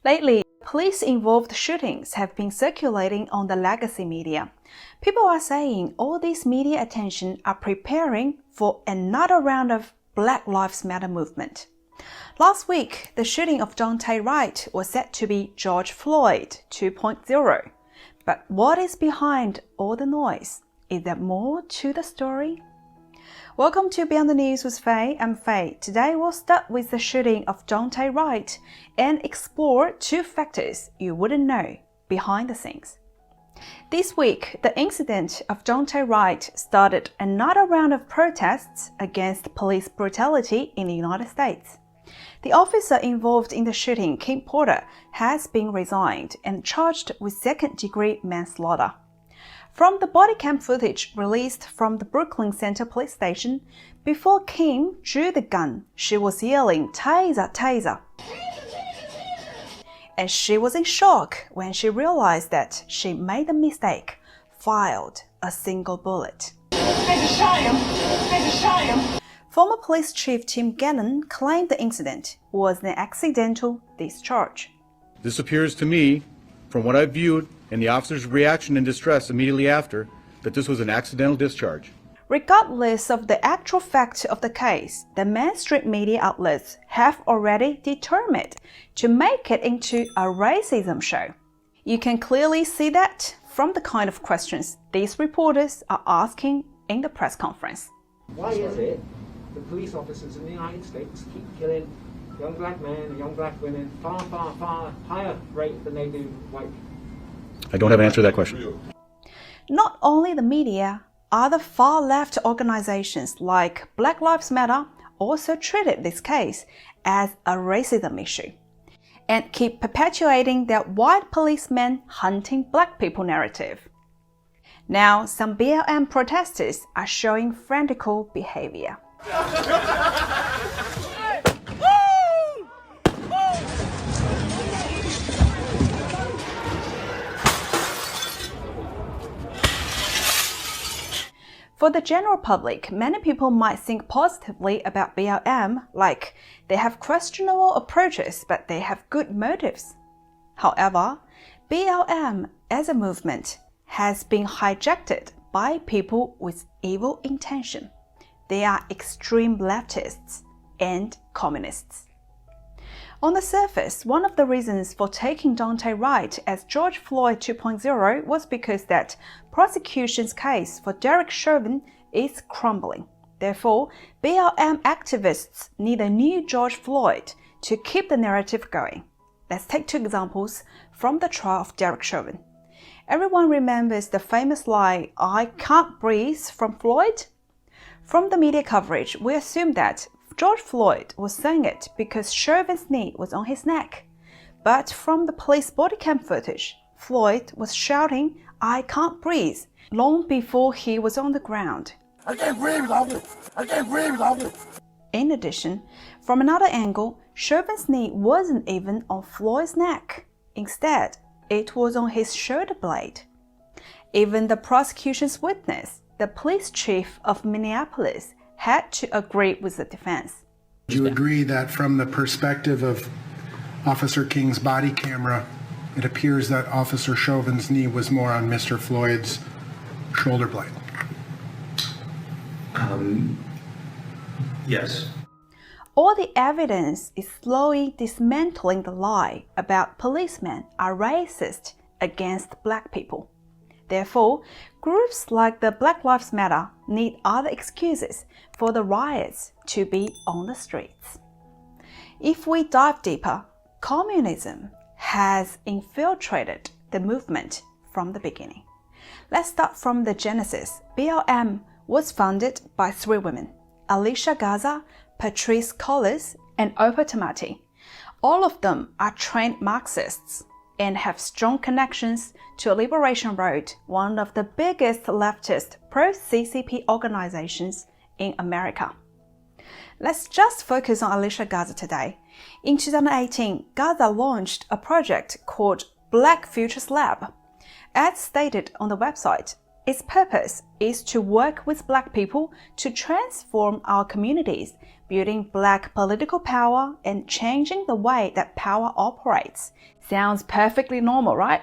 Lately, police-involved shootings have been circulating on the legacy media. People are saying all this media attention are preparing for another round of Black Lives Matter movement. Last week, the shooting of Daunte Wright was said to be George Floyd 2.0. But what is behind all the noise? Is there more to the story? Welcome to Beyond the News with Faye. I'm Faye. Today we'll start with the shooting of Daunte Wright and explore two factors you wouldn't know behind the scenes. This week, the incident of Daunte Wright started another round of protests against police brutality in the United States. The officer involved in the shooting, Kim Porter, has been resigned and charged with second-degree manslaughter. From the body cam footage released from the Brooklyn Center police station, before Kim drew the gun, she was yelling, "Taser, taser!" And she was in shock when she realized that she made a mistake, fired a single bullet. I just shot him. I just shot him. Former Police Chief Tim Gannon claimed the incident was an accidental discharge. This appears to me, from what I've viewed and the officer's reaction and distress immediately after, that this was an accidental discharge. Regardless of the actual fact of the case, the mainstream media outlets have already determined to make it into a racism show. You can clearly see that from the kind of questions these reporters are asking in the press conference. Why is it the police officers in the United States keep killing young black men and young black women far higher rate than they do white people? I don't have an answer to that question. Not only the media, other far-left organizations like Black Lives Matter also treated this case as a racism issue and keep perpetuating their white policemen hunting black people narrative. Now, some BLM protesters are showing frantic behavior. For the general public, many people might think positively about BLM, like they have questionable approaches, but they have good motives. However, BLM as a movement has been hijacked by people with evil intention. They are extreme leftists and communists. On the surface, one of the reasons for taking Daunte Wright as George Floyd 2.0 was because that prosecution's case for Derek Chauvin is crumbling. Therefore, BLM activists need a new George Floyd to keep the narrative going. Let's take two examples from the trial of Derek Chauvin. Everyone remembers the famous line, "I can't breathe" from Floyd? From the media coverage, we assume that George Floyd was saying it because Chauvin's knee was on his neck. But from the police body cam footage, Floyd was shouting, "I can't breathe," long before he was on the ground. I can't breathe, officer. I can't breathe, officer. In addition, from another angle, Chauvin's knee wasn't even on Floyd's neck. Instead, it was on his shoulder blade. Even the prosecution's witness, the police chief of Minneapolis, had to agree with the defense. Do you agree that from the perspective of Officer King's body camera, it appears that Officer Chauvin's knee was more on Mr. Floyd's shoulder blade? Yes. All the evidence is slowly dismantling the lie about policemen are racist against black people. Therefore, groups like the Black Lives Matter need other excuses for the riots to be on the streets. If we dive deeper, communism has infiltrated the movement from the beginning. Let's start from the genesis. BLM was founded by three women, Alicia Garza, Patrisse Cullors, and Opa Tomati. All of them are trained Marxists and have strong connections to Liberation Road, one of the biggest leftist pro-CCP organizations in America. Let's just focus on Alicia Garza today. In 2018, Garza launched a project called Black Futures Lab. As stated on the website, Its purpose is to work with Black people to transform our communities, building Black political power and changing the way that power operates. Sounds perfectly normal, right?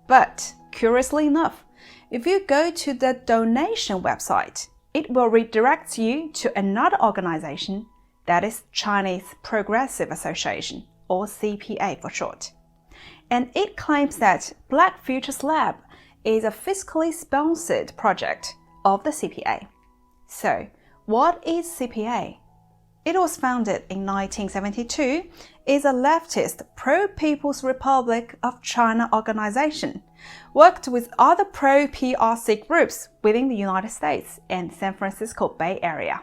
But, curiously enough, if you go to the donation website, it will redirect you to another organization, that is Chinese Progressive Association, or CPA for short. And it claims that Black Futures Lab is a fiscally sponsored project of the CPA. So, what is CPA? It was founded in 1972, is a leftist pro-People's Republic of China organization, worked with other pro-PRC groups within the United States and San Francisco Bay Area.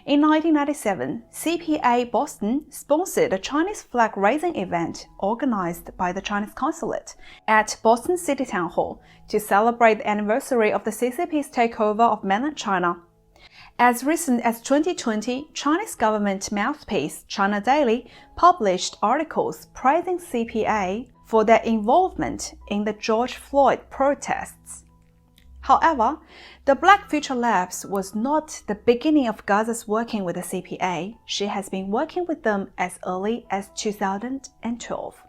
In 1997, CPA Boston sponsored a Chinese flag-raising event organized by the Chinese consulate at Boston City Town Hall to celebrate the anniversary of the CCP's takeover of mainland China. As recent as 2020, Chinese government mouthpiece China Daily published articles praising CPA for their involvement in the George Floyd protests. However, the Black Future Labs was not the beginning of Gaza's working with the CPA. She has been working with them as early as 2012.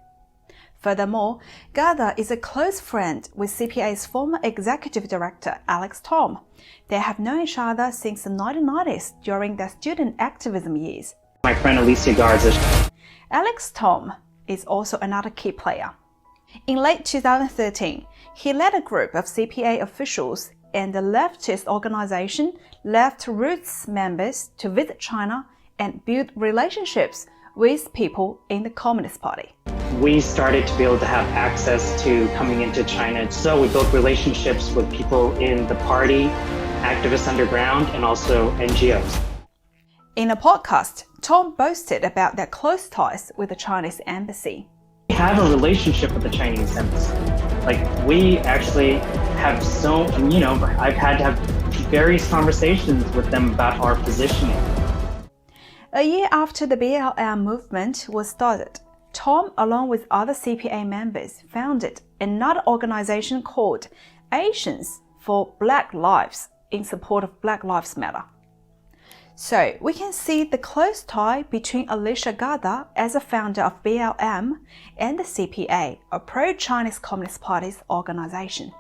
Furthermore, Gaza is a close friend with CPA's former executive director, Alex Tom. They have known each other since the 1990s during their student activism years. My friend Alicia Garza. Alex Tom is also another key player. In late 2013, he led a group of CPA officials and the leftist organization Left Roots members to visit China and build relationships with people in the Communist Party. We started to be able to have access to coming into China. So we built relationships with people in the party, activists underground, and also NGOs. In a podcast, Tom boasted about their close ties with the Chinese embassy. We have a relationship with the Chinese embassy. Like, we actually have I've had to have various conversations with them about our positioning. A year after the BLM movement was started, Tom, along with other CPA members, founded another organization called Asians for Black Lives in support of Black Lives Matter. So we can see the close tie between Alicia Garza as a founder of BLM and the CPA, a pro-Chinese Communist Party's organization.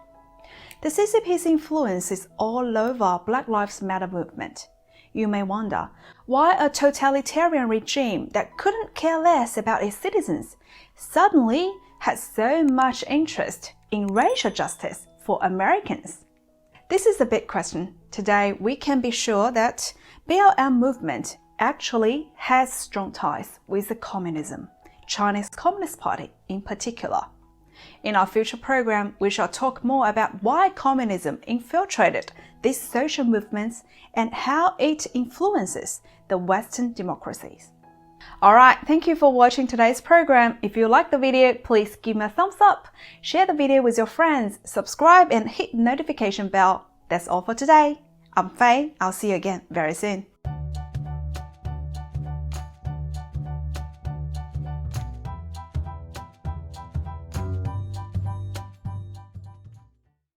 The CCP's influence is all over Black Lives Matter movement. You may wonder why a totalitarian regime that couldn't care less about its citizens suddenly has so much interest in racial justice for Americans. This is a big question. Today, we can be sure that BLM movement actually has strong ties with the Communism, Chinese Communist Party in particular. In our future program, we shall talk more about why communism infiltrated these social movements and how it influences the Western democracies. Alright, thank you for watching today's program. If you like the video, please give me a thumbs up, share the video with your friends, subscribe and hit the notification bell. That's all for today. I'm Faye. I'll see you again very soon.